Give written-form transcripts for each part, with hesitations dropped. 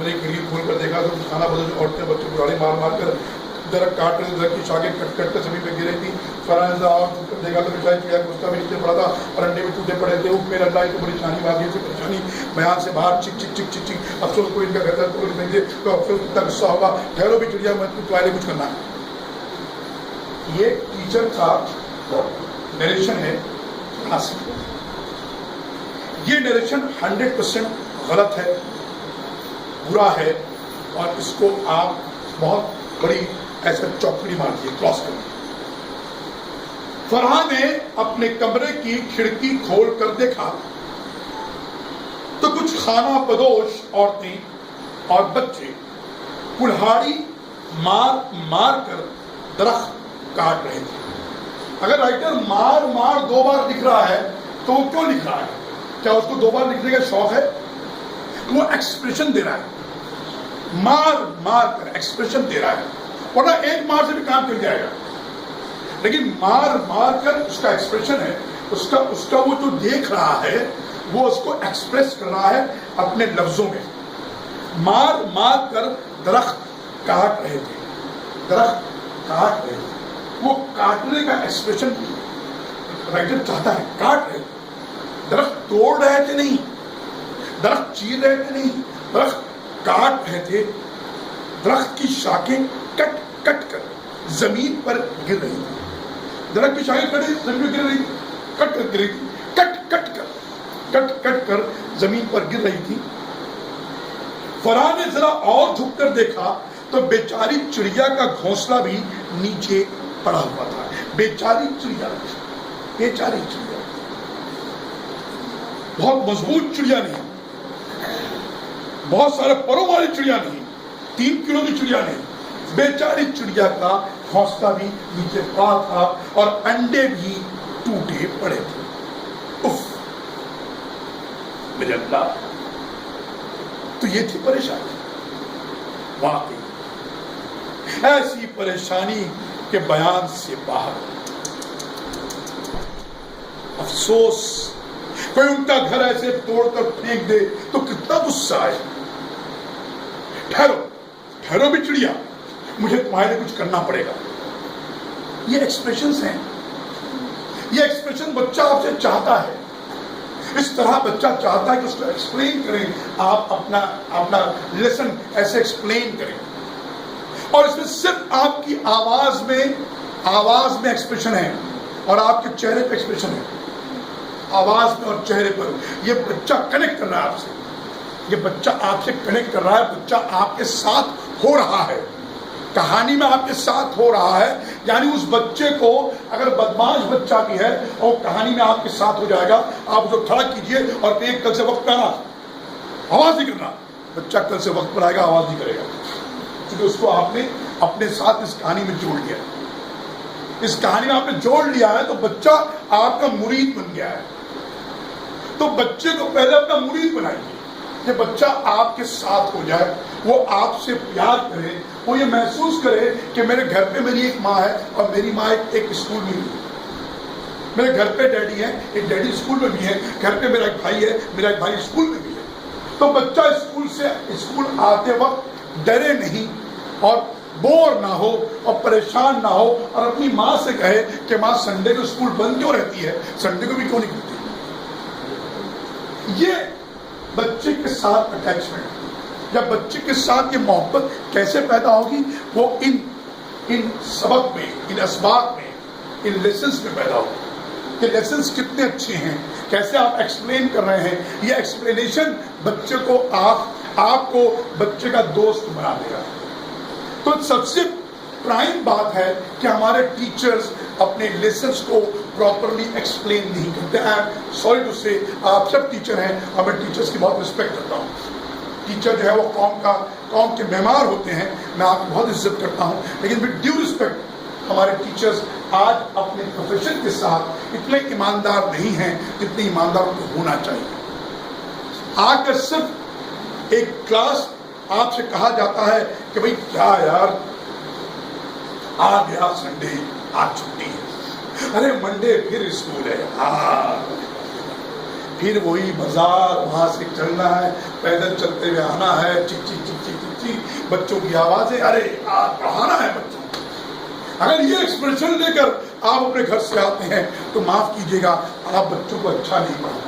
کمرے کی گریل کھول کر دیکھا تو کھانا بدل عورتیں بچوں کو گاڑی مار مار کر درخت کاٹ رہے، درخت کی شاخیں کٹ کٹ کر زمین پہ گر رہی تھی. فرحان نے دیکھا تو بچائی چڑیا کا گھستا بھی نیچے پڑا تھا اور انڈے بھی ٹوٹے پڑے تھے. میرا اللہ تو پریشانی واقعی سے پریشانی بیان سے باہر چک چک چک چک چک. افسوس کو ان کا گھر کو نہیں دے تو افسوس کتنا غصہ ہوگا. ٹھہرو بھی چڑیا مت تمہارے کچھ کرنا ہے. یہ ٹیچر کا نریشن ہے حاصل. یہ نریشن 100% غلط ہے، برا ہے، اور اس کو آپ بہت بڑی ایسا چوکڑی مار دیے، کراس کر دیے. فرحان نے اپنے کمرے کی کھڑکی کھول کر دیکھا تو کچھ خانہ بدوش عورتیں اور بچے کلہاڑی مار مار کر درخت کاٹ رہے تھے. اگر رائٹر مار مار 2 بار لکھ رہا ہے تو وہ کیوں لکھ رہا ہے؟ کیا اس کو 2 بار لکھنے کا شوق ہے؟ وہ ایکسپریشن دے رہا ہے، مار مار کر ایکسپریشن دے رہا ہے. ورنہ ایک مار سے بھی کام چل جائے گا، لیکن مار مار کر اس کا ایکسپریشن ہے. اس کا وہ جو دیکھ رہا ہے وہ اس کو ایکسپریس کر رہا ہے اپنے لفظوں میں. مار مار کر درخت کاٹ رہے تھے، درخت کاٹ رہے تھے. وہ کاٹنے کا ایکسپریشن رائٹر چاہتا ہے. کاٹ رہے تھے، درخت توڑ رہے تھے نہیں، درخت چیر رہے تھے نہیں، درخت کاٹ رہے تھے. درخت کی شاخیں کٹ کٹ کر زمین پر گر رہی تھی. درخت کی شاخیں زمین پر گر رہی تھی، کٹ کر گر رہی تھی، کٹ کٹ کر زمین پر گر رہی تھی. فرحان نے ذرا اور جھک کر دیکھا تو بیچاری چڑیا کا گھونسلہ بھی نیچے پڑا ہوا تھا. بیچاری چڑیا، بیچاری چڑیا، بہت مضبوط چڑیا نہیں، بہت سارے پروں والی چڑیا نہیں، 3 کلو کی چڑیا نہیں. بیچاری چڑیا کا گھونسلہ بھی نیچے پڑا تھا اور انڈے بھی ٹوٹے پڑے تھے. اف میرے اللہ، تو یہ تھی پریشانی. واقعی ایسی پریشانی کے بیان سے باہر. افسوس کوئی ان کا گھر ایسے توڑ کر پھینک دے تو کتنا غصہ آئے. ٹھہرو ٹھہرو بھی چڑیا، مجھے تمہارے لیے کچھ کرنا پڑے گا. یہ ایکسپریشنز ہیں، یہ ایکسپریشن بچہ آپ سے چاہتا ہے. اس طرح بچہ چاہتا ہے کہ اس کو ایکسپلین کریں. آپ اپنا لیسن ایسے ایکسپلین کریں، اور اس میں صرف آپ کی آواز میں ایکسپریشن ہے اور آپ کے چہرے پہ ایکسپریشن ہے. آواز میں اور چہرے پر یہ بچہ کنیکٹ کر رہا ہے آپ سے. یہ بچہ آپ سے کنیکٹ کر رہا ہے. بچہ آپ کے ساتھ ہو رہا ہے، کہانی میں آپ کے ساتھ ہو رہا ہے. یعنی اس بچے کو اگر بدماش بچہ بھی ہے اور کہانی میں آپ کے ساتھ ہو جائے گا. آپ جو کھڑا کیجئے اور ایک کل سے وقت پہ آنا، آواز نہیں کرنا. بچہ کل سے وقت پر آئے گا، آواز نہیں کرے گا، کیونکہ اس کو آپ نے اپنے ساتھ اس کہانی میں جوڑ لیا. اس کہانی میں آپ نے جوڑ لیا ہے تو بچہ آپ کا مرید بن گیا ہے. تو بچے کو پہلے اپنا مرید بنائیے کہ بچہ آپ کے ساتھ ہو جائے، وہ آپ سے پیار کرے، وہ یہ محسوس کرے کہ میرے گھر پہ میری ایک ماں ہے اور میری ماں ایک اسکول میں بھی ہے. میرے گھر پہ ڈیڈی ہے، ایک ڈیڈی اسکول میں بھی ہے. گھر پہ میرا ایک بھائی ہے، میرا ایک بھائی اسکول میں بھی ہے. تو بچہ اسکول آتے وقت ڈرے نہیں اور بور نہ ہو اور پریشان نہ ہو، اور اپنی ماں سے کہے کہ ماں سنڈے کو اسکول بند کیوں رہتی ہے، سنڈے کو بھی کیوں نہیں کھلتی. یہ بچے کے ساتھ اٹیچمنٹ یا بچے کے ساتھ یہ محبت کیسے پیدا ہوگی؟ وہ ان سبق میں، ان اسباق میں، ان لیسنز میں پیدا ہوگی. کہ لیسنز کتنے اچھے ہیں، کیسے آپ ایکسپلین کر رہے ہیں. یہ ایکسپلینیشن بچے کو آپ کو بچے کا دوست بنا دے گا. تو سب سے پرائم بات ہے کہ ہمارے ٹیچرز اپنے لیسنز کو پراپرلی ایکسپلین نہیں کرتے. آئی ایم سوری ٹو سے، آپ سب ٹیچر ہیں اور میں ٹیچرز کی بہت رسپیکٹ کرتا ہوں. ٹیچر جو ہے وہ قوم کے معمار ہوتے ہیں. میں آپ کی بہت عزت کرتا ہوں، لیکن ود ڈیو رسپیکٹ ہمارے ٹیچرز آج اپنے پروفیشن کے ساتھ اتنے ایماندار نہیں ہیں جتنے ایماندار کو ہونا چاہیے. آ کر صرف ایک کلاس آپ سے کہا جاتا ہے کہ بھئی کیا یار آ گیا سنڈے، آج چھٹی ہے، ارے منڈے پھر اسکول ہے، پھر وہی بازار، وہاں سے چلنا ہے، پیدل چلتے ہوئے آنا ہے، چک چک چک بچوں کی آوازیں، ارے پڑھانا ہے بچوں کو. اگر یہ ایکسپریشن لے کر آپ اپنے گھر سے آتے ہیں تو معاف کیجیے گا، آپ بچوں کو اچھا نہیں پڑھا.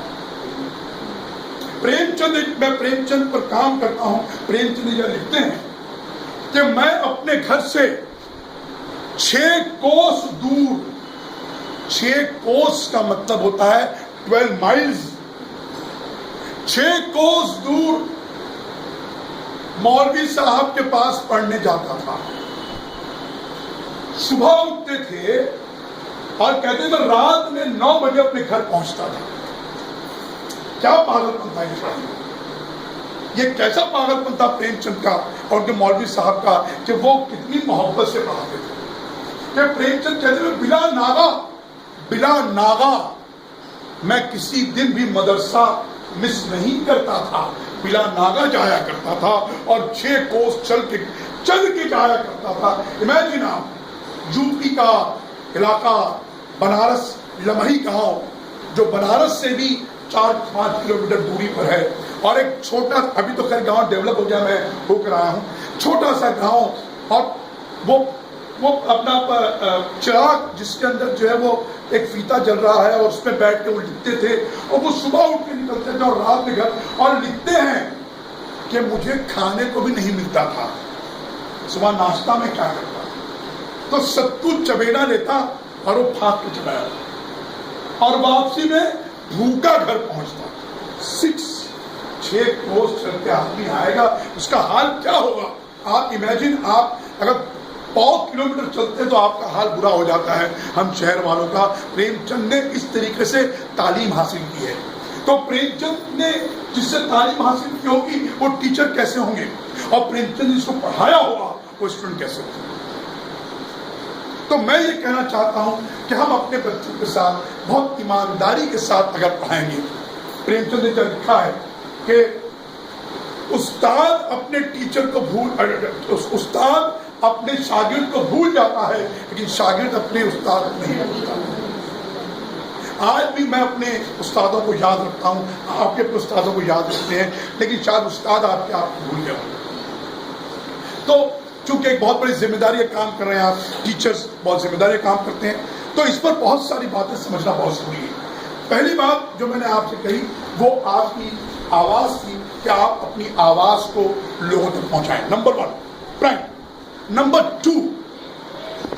میں پریم چند پر کام کرتا ہوں. پریم چند یہ لکھتے ہیں کہ میں اپنے گھر سے 6 کوس دور، 6 کوس کا مطلب ہوتا ہے 12 مائلز، 6 کوس دور مولوی صاحب کے پاس پڑھنے جاتا تھا. صبح اٹھتے تھے اور کہتے تھے رات میں 9 بجے اپنے گھر پہنچتا تھا. کیا پاگل پن تھا یہ کیسا پاگل پن تھا پریم چند کا اور ان کے مولوی صاحب کا کہ وہ کتنی محبت سے پڑھاتے تھے. کہ پریم چند کہتے تھے بلا ناغا میں کسی دن بھی مدرسہ مس نہیں کرتا تھا، بلا ناغا جایا کرتا تھا اور 6 کوس چل کے جایا کرتا تھا. امیجن آپ، یو پی کا علاقہ بنارس لمحی گاؤں جو بنارس سے بھی 4-5 کلومیٹر دوری پر ہے، اور ایک چھوٹا، ابھی تو خیر گاؤں ڈیولپ ہو گیا، میں ہو کر آیا ہوں، چھوٹا سا گاؤں، اور وہ اپنا چراغ جس کے اندر جو ہے وہ ایک فیتا جل رہا ہے اور اس میں بیٹھ کے وہ لکھتے تھے، اور وہ صبح اٹھ کے نکلتے تھے اور رات میں گھر، اور لکھتے ہیں کہ مجھے کھانے کو بھی نہیں ملتا تھا، صبح ناشتہ میں کیا کرتا تو ستو چبیڑا لیتا اور وہ پھاک کے چلایا اور واپسی میں بھوکا گھر پہنچتا. 6 کوس چل کے آدمی آئے گا، اس کا حال کیا ہوگا؟ آپ امیجن، آپ اگر 100 کلومیٹر چلتے تو آپ کا حال برا ہو جاتا ہے ہم شہر والوں کا. پریم چند نے اس طریقے سے تعلیم حاصل کی ہے. تو پریم چند نے جس سے تعلیم حاصل کی ہوگی وہ ٹیچر کیسے ہوں گے، اور پریم چند جس کو پڑھایا ہوگا وہ اسٹوڈنٹ کیسے ہوگا. تو میں یہ کہنا چاہتا ہوں کہ ہم اپنے بچوں کے ساتھ بہت ایمانداری کے ساتھ اگر پڑھائیں گے. پریم چند نے لکھا ہے کہ استاد اپنے ٹیچر کو استاد اپنے شاگرد کو بھول جاتا ہے لیکن شاگرد اپنے استاد کو نہیں بھولتا. آج بھی میں اپنے استادوں کو یاد رکھتا ہوں، آپ کے اپنے استادوں کو یاد رکھتے ہیں، لیکن شاید استاد آپ کو بھول گیا. تو چونکہ ایک بہت بڑی ذمہ داری کام کر رہے ہیں آپ ٹیچرز، بہت ذمہ داری کام کرتے ہیں، تو اس پر بہت ساری باتیں سمجھنا بہت ضروری ہے. پہلی بات جو میں نے آپ سے کہی وہ آپ کی آواز تھی کہ آپ اپنی آواز کو لوگوں تک پہنچائیں. Number 1 prime. نمبر 2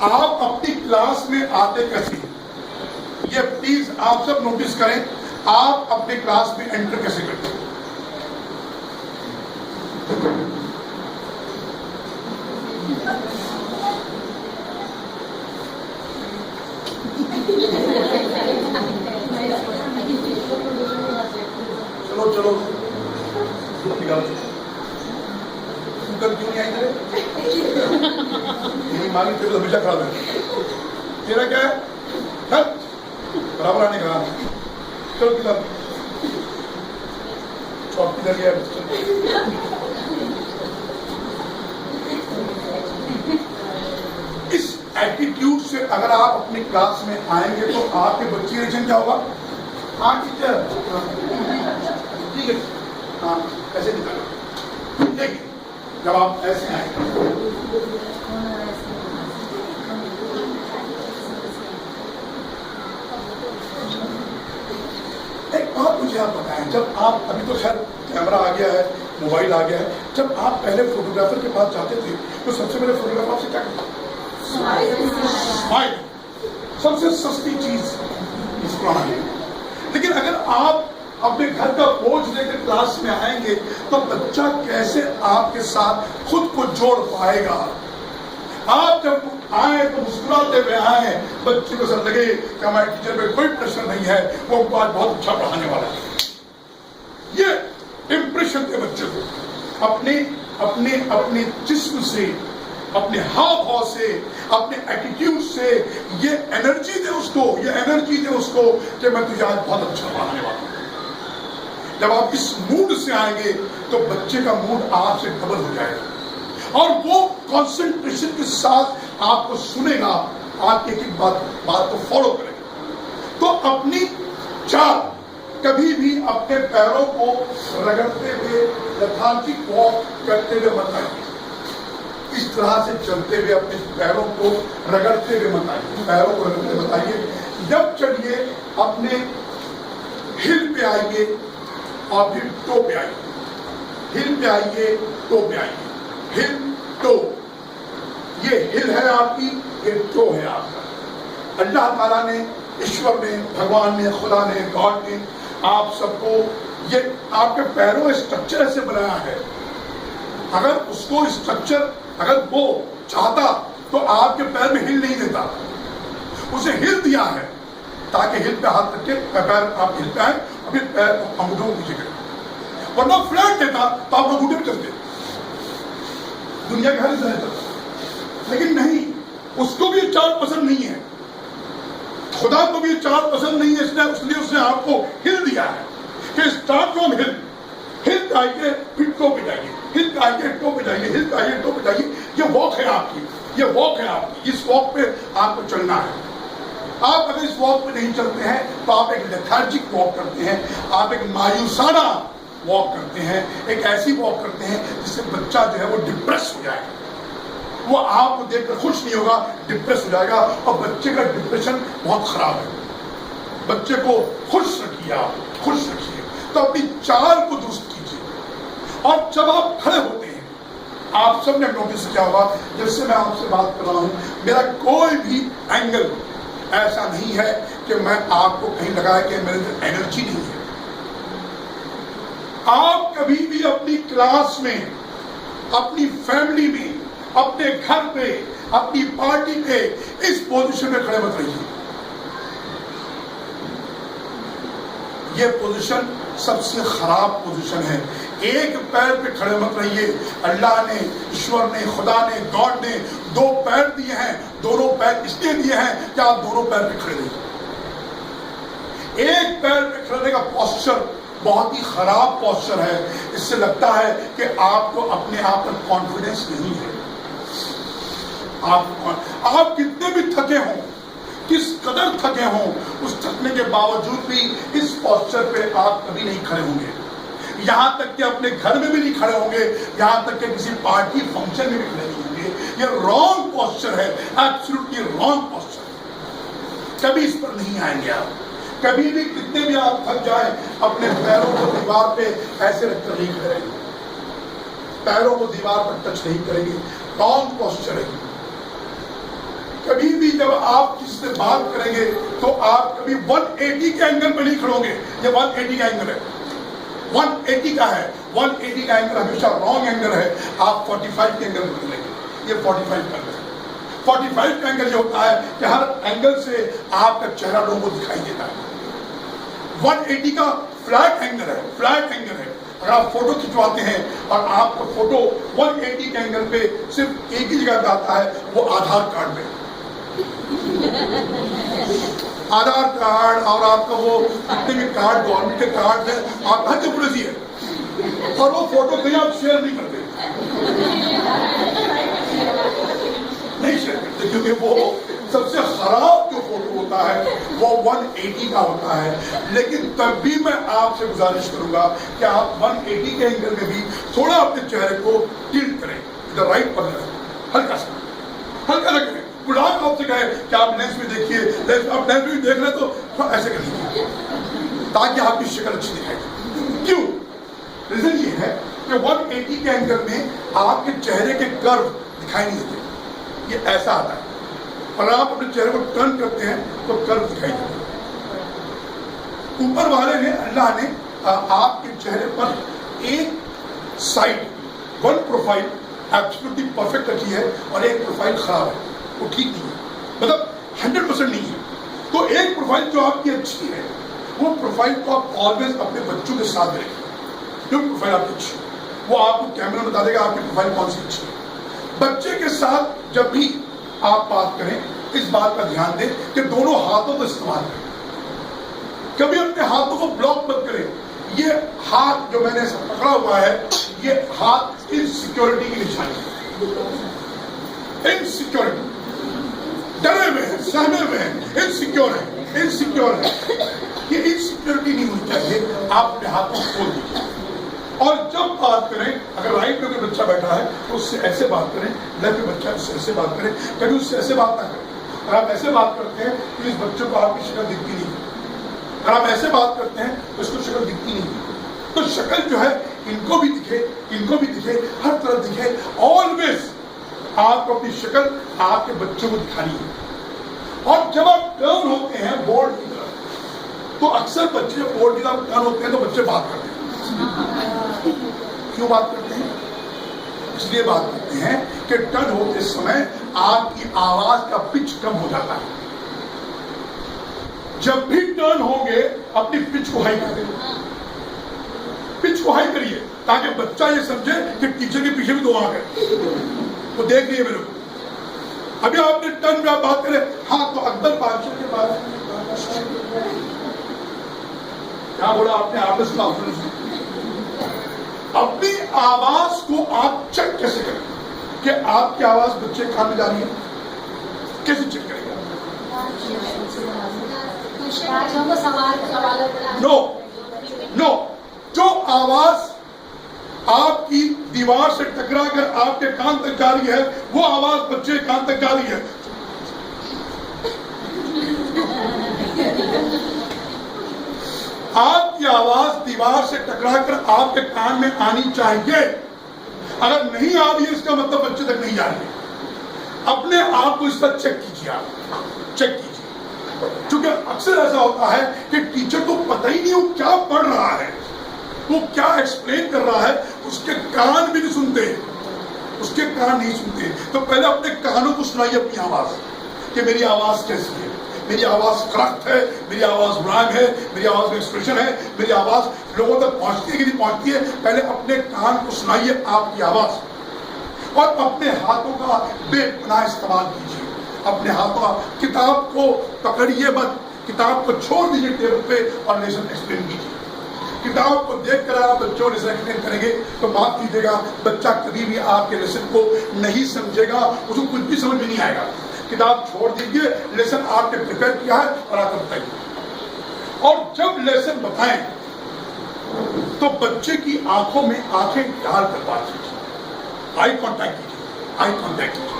آپ اپنی کلاس میں آتے کیسے، یہ پلیز آپ سب نوٹس کریں، آپ اپنے کلاس میں انٹر کیسے کرتے ہیں. چلو کل کیوں نہیں آئی تیرے مانی تیرے ہمیشہ کھڑا ہے، تیرا کیا ہے برابر آنے کا. چلو کدھر چوک کدھر گیا. اس ایٹیٹیوڈ سے اگر آپ اپنی کلاس میں آئیں گے تو آپ کے بچے کا ریئیکشن کیا ہوگا؟ ہاں ٹیچر ٹھیک ہے، ہاں ایسے نکالو. دیکھیں جب آپ ایسے آئیں گے ایک بات مجھے آپ بتائیں، جب آپ ابھی تو خیر کیمرہ آ گیا ہے، موبائل آ گیا ہے، جب آپ پہلے فوٹوگرافر کے پاس جاتے تھے تو سب سے پہلے فوٹوگرافر آپ سے کیا کرتے؟ اسمائل. سب سے سستی چیز مسکرانا ہے. لیکن اگر آپ اپنے گھر کا بوجھ لے کر کلاس میں آئیں گے تو بچہ کیسے آپ کے ساتھ خود کو جوڑ پائے گا؟ آپ جب آئے تو مسکراتے ہوئے آئے، بچے کو سر لگے کہ ہمارے ٹیچر پہ کوئی پریشر نہیں ہے، وہ بات بہت اچھا پڑھانے والا ہے. یہ امپریشن دے بچے کو اپنے جسم سے، اپنے ہاؤ بھاؤ سے، اپنے ایٹیٹیوڈ سے یہ انرجی دے اس کو کہ میں تجھے آج بہت اچھا پڑھانے والا ہوں. جب آپ اس موڈ سے آئیں گے تو بچے کا موڈ آپ سے ڈبل ہو جائے گا اور وہ کانسنٹریشن کے ساتھ آپ کو سنے گا، آپ کی ایک ایک بات کو فالو کرے گا. تو اپنی چال کبھی بھی اپنے پیروں کو رگڑتے ہوئے لیتھارجک واک کرتے ہوئے مت آئیے. اس طرح سے چلتے ہوئے اپنے پیروں کو رگڑتے ہوئے مت آئیے، پیروں کو رگڑتے مت آئیے. جب چلیے اپنے ہل پہ آئیے اور پھر ٹو پہ آئیے. ہل پہ آئیے، ٹو پہ آئیے. ہل ٹو، یہ ہل ہے آپ کی، یہ ٹو ہے آپ کا. اللہ تعالیٰ نے، ایشور نے، بھگوان نے، خدا نے، گاڈ نے آپ سب کو یہ آپ کے پیروں کا اسٹرکچر ایسے بنایا ہے. اگر اس کو اسٹرکچر اگر وہ چاہتا تو آپ کے پیر میں ہل نہیں دیتا. اسے ہل دیا ہے تاکہ ہل پہ ہاتھ رکھ کے پیر آپ ہل پہ آئے اور پھر پیر انگوٹھوں کو نیچے کریں. ورنہ فلیٹ دیتا تو آپ انگوٹھے پہ چلتے. دنیا کے ہر حصے میں چلتا، لیکن نہیں، اس کو بھی یہ چال پسند نہیں ہے. خدا کو بھی یہ چال پسند نہیں ہے، اس لیے اس نے آپ کو ہل دیا ہے کہ اسٹارٹ فرام ہل. ہل پہ آئیے پھر ٹو پہ جائیے، ہل پہ آئیے ٹو پہ جائیے، ہل پہ آئیے ٹو پہ جائیے. یہ واک ہے آپ کی، یہ واک ہے آپ کی. اس واک پہ آپ کو چلنا ہے. آپ اگر اس واک پہ نہیں چلتے ہیں تو آپ ایک لیتھارجک واک کرتے ہیں، آپ ایک مایوسانہ واک کرتے ہیں، ایک ایسی واک کرتے ہیں جس سے بچہ جو ہے وہ ڈپریس ہو جائے گا. وہ آپ کو دیکھ کر خوش نہیں ہوگا، ڈپریس ہو جائے گا. اور بچے کا ڈپریشن بہت خراب ہے. بچے کو خوش رکھیے، آپ خوش رکھیے تو اپنی چال کو درست کیجیے. اور جب آپ کھڑے ہوتے ہیں، آپ سب نے نوٹس کیا ہوگا جب سے میں آپ سے بات کر رہا ہوں، میرا کوئی بھی اینگل ایسا نہیں ہے کہ میں آپ کو کہیں لگا کہ میرے اندر انرجی نہیں ہے. آپ کبھی بھی اپنی کلاس میں، اپنی فیملی میں، اپنے گھر پہ، اپنی پارٹی پہ اس پوزیشن میں کھڑے مت رہیے. یہ پوزیشن سب سے خراب پوزیشن ہے. ایک پیر پہ کھڑے مت رہیے. اللہ نے، ایشور نے، خدا نے، گاڈ نے دو پیر دیے ہیں. دونوں پیر اس لیے دیے ہیں کہ آپ دونوں پیر پہ کھڑے رہیے. ایک پیر پہ کھڑے کا پوسچر بہت ہی خراب پوسچر ہے. اس سے لگتا ہے کہ آپ کو اپنے آپ پر کانفیڈنس نہیں ہے. آپ کتنے بھی تھکے ہوں، کس قدر تھکے ہوں، اس تھکنے کے باوجود بھی اس پوسچر پہ آپ کبھی نہیں کھڑے ہوں گے. یہاں تک کہ اپنے گھر میں بھی نہیں کھڑے ہوں گے، یہاں تک کہ کسی پارٹی فنکشن میں بھی کھڑے نہیں ہوں گے. یہ رانگ پوسچر ہے، ایبسولوٹلی رانگ پوسچر. کبھی اس پر نہیں آئیں گے آپ. کبھی بھی کتنے بھی آپ تھک جائیں، اپنے پیروں کو دیوار پہ ایسے رکھ کر نہیں کھڑے رہیں گے. پیروں کو دیوار پر ٹچ نہیں کریں گے. رانگ پوسچر ہے. کبھی بھی جب آپ کسی سے بات کریں گے تو آپ کبھی 180 کے اینگل پہ نہیں کھڑو گے. یہ 180 کا اینگل ہے، 180 کا ہے. 180 کا اینگل ہمیشہ رانگ اینگل ہے. آپ 45 کے اینگل پہ کھڑیں گے. یہ 45 کا اینگل ہے. 45 کا اینگل یہ ہوتا ہے کہ ہر اینگل سے آپ کا چہرہ لوگوں کو دکھائی دیتا ہے. 180 کا فلیٹ اینگل ہے، فلیٹ اینگل ہے. اگر آپ فوٹو کھنچواتے ہیں اور آپ کا فوٹو 180 کے اینگل پہ صرف ایک ہی جگہ پہ آتا ہے، وہ آدھار کارڈ میں. آدھار کارڈ اور آپ کا وہ کتنے بھی کارڈ، گورنمنٹ کے کارڈ ہیں، آپ ہر جگہ پولیسی ہے. اور وہ فوٹو کہیں آپ شیئر نہیں کرتے، نہیں شیئر کرتے، کیونکہ وہ سب سے خراب جو فوٹو ہوتا ہے وہ 180 کا ہوتا ہے. لیکن تب بھی میں آپ سے گزارش کروں گا کہ آپ 180 کے اینگل میں بھی تھوڑا اپنے چہرے کو ٹلٹ کریں. ادھر رائٹ پر ہلکا سا، ہلکا سا کریں. آپ آپ سے کہے کہ آپ لینس میں دیکھیے، آپ لینس میں دیکھ رہے تو ایسے کر لیجیے تاکہ آپ کی شکل اچھی دکھائی دے. کیوں؟ ریزن یہ ہے کہ 180 کے اینگل میں آپ کے چہرے کے کرو دکھائی نہیں دیتے. یہ ایسا آتا ہے. اور آپ اپنے چہرے کو ٹرن کرتے ہیں تو کرو دکھائی دیتے. اوپر والے نے، اللہ نے آپ کے چہرے پر ایک side, one profile absolutely perfect رکھی ہے اور ایک پروفائل خراب ہے، وہ ٹھیک نہیں ہے، مطلب 100% نہیں ہے. تو ایک پروفائل جو آپ کی اچھی ہے، وہ پروفائل کو آپ آلویز اپنے بچوں کے ساتھ رکھیں. جو پروفائل آپ کی اچھی ہے وہ آپ کو کیمرہ بتا دے گا آپ کی پروفائل کون سی اچھی ہے. بچے کے ساتھ جب بھی آپ بات کریں اس بات کا دھیان دیں کہ دونوں ہاتھوں کو استعمال کریں. کبھی اپنے ہاتھوں کو بلاک مت کریں. یہ ہاتھ جو میں نے پکڑا ہوا ہے، یہ ہاتھ انسیکیورٹی کی نشانی ہے. انسیکیورٹی، ڈرے ہوئے ہیں، سہمے ہوئے ہیں، انسیکیور ہیں، انسیکیور ہیں. یہ انسیکیورٹی نہیں ہونی چاہیے. آپ اپنے ہاتھوں کو کھول دیجیے. اور جب بات کریں اگر رائٹ میں کوئی بچہ بیٹھا ہے تو اس سے ایسے بات کریں, لیفٹ میں بچہ اس سے ایسے بات کریں, کبھی اس سے ایسے بات نہ کریں. اگر آپ ایسے بات کرتے ہیں تو اس بچے کو آپ کی شکل دکھتی نہیں. اگر آپ ایسے بات کرتے ہیں تو اس کو شکل دکھتی نہیں. تو شکل جو ہے ان کو بھی دکھے, ان کو بھی دکھے, ہر طرف دکھے. آلویز آپ کو اپنی شکل آپ کے بچوں کو دکھانی ہے. اور جب آپ ٹرن ہوتے ہیں بورڈ کی طرف تو اکثر بچے بورڈ کی طرف ٹرن ہوتے ہیں تو بچے بات کرتے ہیں. کیوں بات کرتے ہیں؟ اس لیے بات کرتے ہیں کہ ٹرن ہوتے سمے آپ کی آواز کا پچ کم ہو جاتا ہے. جب بھی ٹرن ہوں گے اپنی پچ کو ہائی کریں, پچ کو ہائی کریے تاکہ بچہ یہ سمجھے کہ ٹیچر کے پیچھے بھی دو آنکھ ہے, وہ دیکھ لیے میرے کو. ابھی آپ نے ٹرن میں آپ بات کریں, ہاں تو اکبر بادشاہ کے بارے میں کیا بولا آپ نے, آپ نے سنا. اپنی آواز کو آپ چیک کیسے کریں کہ آپ کی آواز بچے کان میں جا رہی ہے؟ کیسے چیک کریں گے؟ نو جو آواز آپ کی دیوار سے ٹکرا کر آپ کے کان تک جا رہی ہے وہ آواز بچے کان تک جا رہی ہے. آپ کی آواز دیوار سے ٹکرا کر آپ کے کان میں آنی چاہیے. اگر نہیں آ رہی ہے اس کا مطلب بچے تک نہیں جا رہی ہے. اپنے آپ کو اس پر چیک کیجیے, آپ چیک کیجیے. کیونکہ اکثر ایسا ہوتا ہے کہ ٹیچر کو پتہ ہی نہیں وہ کیا پڑھ رہا ہے, وہ کیا ایکسپلین کر رہا ہے, اس کے کان بھی نہیں سنتے, اس کے کان نہیں سنتے. تو پہلے اپنے کانوں کو سنائیے اپنی آواز کہ میری آواز کیسی ہے, میری آواز کریکٹ ہے, میری آواز رائم ہے, میری آواز میں ایکسپریشن ہے, میری آواز لوگوں تک پہنچتی ہے کہ نہیں پہنچتی ہے. پہلے اپنے کان کو سنائیے آپ کی آواز, اور اپنے ہاتھوں کا بے پناہ استعمال کیجیے. اپنے ہاتھوں کا, کتاب کو پکڑیے مت, کتاب کو چھوڑ دیجیے ٹیبل پہ اور لیسن ایکسپلین کیجیے. کتاب کو دیکھ کر آپ بچوں لیسن ایکسپلین کریں گے تو معاف کیجیے گا بچہ کبھی بھی آپ کے لیسن کو نہیں سمجھے گا, اس کو کچھ بھی سمجھ میں نہیں آئے گا. کتاب چھوڑ دیجیے, لیسن آپ نے پریپیئر کیا ہے اور آ کر بتائیے. اور جب لیسن بتائیں تو بچے کی آنکھوں میں آنکھیں ڈال کر بات کیجیے. آئی کانٹیکٹ کیجیے, آئی کانٹیکٹ کیجیے,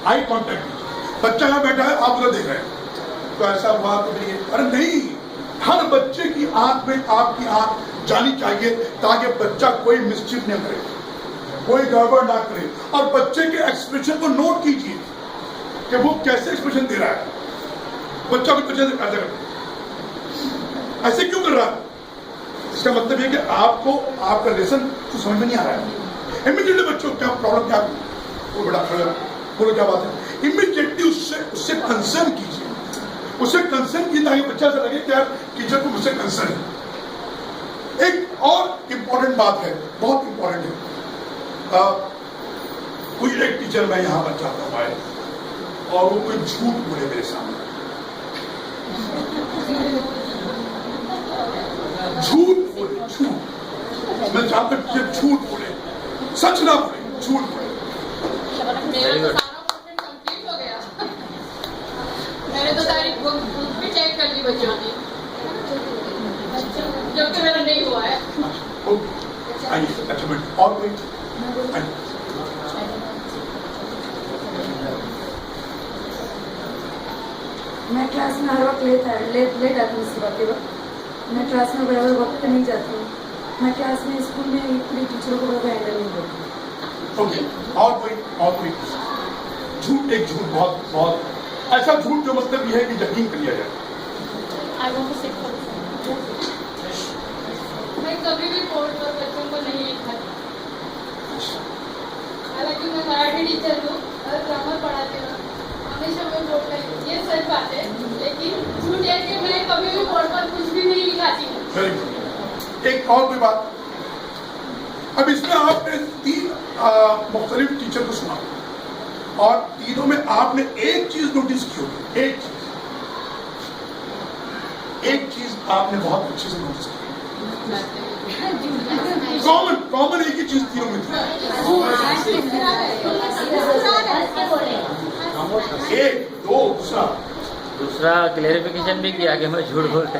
آئی کانٹیکٹ کیجیے. بچہ یہاں بیٹھا ہے, آپ ادھر دیکھ رہے ہیں تو ایسا بات کریے. ارے نہیں, ہر بچے کی آنکھ میں آپ کی آنکھ جانی چاہیے تاکہ بچہ کوئی مسچیف نہ کرے, کوئی گڑبڑ نہ کرے. اور بچے کے ایکسپریشن کو نوٹ کیجیے کہ وہ کیسے ایکسپریشن دے رہا ہے. بچہ بھی بچے سے ایسا کرتا ایسے کیوں کر رہا ہے, اس کا مطلب یہ کہ آپ کو آپ کا لیسن کچھ سمجھ میں نہیں آ رہا ہے. امیڈیٹلی بچوں کیا پرابلم, کیا وہ بڑا کھڑا بولو کیا بات ہے, امیڈیٹلی اس سے کنسرن کیجیے, اس سے کنسرن کیجیے تاکہ بچہ سے لگے کہ یار ٹیچر کو مجھ سے کنسرن ہے. ایک اور امپورٹنٹ بات ہے, بہت امپورٹنٹ ہے. کوئی ایک ٹیچر میں یہاں پر چاہتا ہوں آئے اور وہ کوئی جھوٹ بولے میرے سامنے, جھوٹ بولے, جھوٹ. میں چاہتا ہوں کہ جھوٹ بولے, سچ نہ بولے, جھوٹ بولے. میں نے تو ساری بک بھی چیک کر لی بچوں کی, جب کہ میرا نہیں ہوا ہے. اچھا بیٹھ, اور کوئی میں کلاس میں ہر وقت لیٹ آتی ہوں. صبح کے وقت میں کلاس میں برابر وقت پہ نہیں جاتی ہوں. میں کلاس میں اسکول میں پوری ٹیچروں کو برابر ہینڈل نہیں کرتی. اوکے, اور کوئی جھوٹ, ایک جھوٹ بہت ایسا جھوٹ جو مطلب یہ ہے کہ یقین کر لیا جائے. میں کبھی بھی بورڈ پر بچوں کو نہیں لکھاتی. حالانکہ میں مراٹھی ٹیچر ہوں اور گرامر پڑھاتی ہوں, ہمیشہ میں بورڈ پر, یہ سچ بات ہے. لیکن جھوٹ ہے کہ میں کبھی بھی بورڈ پر کچھ بھی نہیں لکھاتی ہوں. ایک اور کوئی بات, اب اس میں آپ نے 3 مختلف ٹیچر کو سنا اور تینوں میں آپ نے ایک چیز نوٹس کی ہوگی, ایک چیز آپ نے بہت اچھے سے نوٹس کی. کامن ایک ہی چیز تینوں میں تھی. ایک دو دوسرا کلیریفیکیشن بھی کیا کہ میں جھوٹ بول رہا